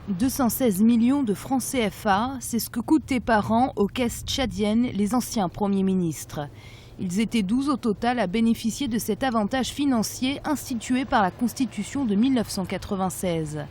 216 millions de francs CFA, c'est ce que coûtaient par an aux caisses tchadiennes les anciens premiers ministres. Ils étaient 12 au total à bénéficier de cet avantage financier institué par la Constitution de 1996.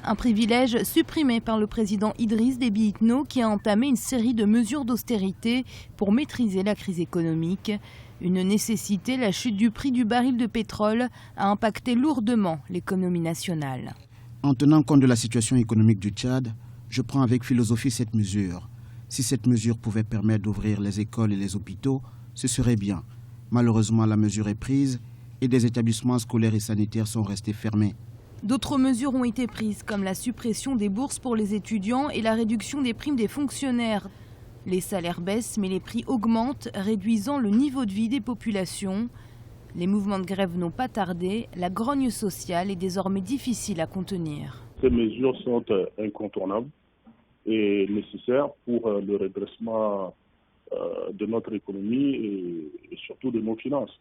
Un privilège supprimé par le président Idriss Déby Itno qui a entamé une série de mesures d'austérité pour maîtriser la crise économique. Une nécessité, la chute du prix du baril de pétrole a impacté lourdement l'économie nationale. En tenant compte de la situation économique du Tchad, je prends avec philosophie cette mesure. Si cette mesure pouvait permettre d'ouvrir les écoles et les hôpitaux, ce serait bien. Malheureusement, la mesure est prise et des établissements scolaires et sanitaires sont restés fermés. D'autres mesures ont été prises, comme la suppression des bourses pour les étudiants et la réduction des primes des fonctionnaires. Les salaires baissent, mais les prix augmentent, réduisant le niveau de vie des populations. Les mouvements de grève n'ont pas tardé, la grogne sociale est désormais difficile à contenir. Ces mesures sont incontournables et nécessaires pour le redressement de notre économie et surtout de nos finances.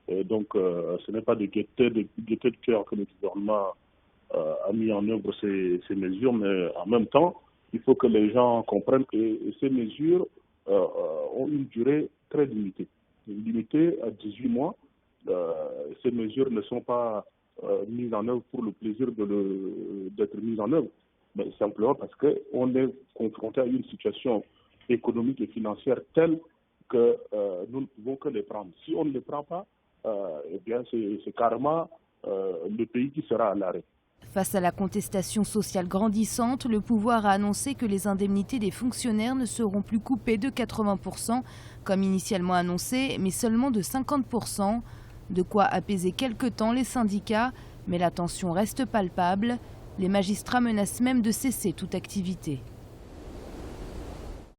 Et donc ce n'est pas de gaieté de cœur que le gouvernement a mis en œuvre ces mesures, mais en même temps, il faut que les gens comprennent que ces mesures ont une durée très limitée. Limitée à 18 mois. Ces mesures ne sont pas mises en œuvre pour le plaisir d'être mises en œuvre, mais simplement parce qu'on est confronté à une situation économique et financière telle que nous ne pouvons que les prendre. Si on ne les prend pas, eh bien c'est carrément le pays qui sera à l'arrêt. Face à la contestation sociale grandissante, le pouvoir a annoncé que les indemnités des fonctionnaires ne seront plus coupées de 80%, comme initialement annoncé, mais seulement de 50%. De quoi apaiser quelque temps les syndicats, mais la tension reste palpable. Les magistrats menacent même de cesser toute activité.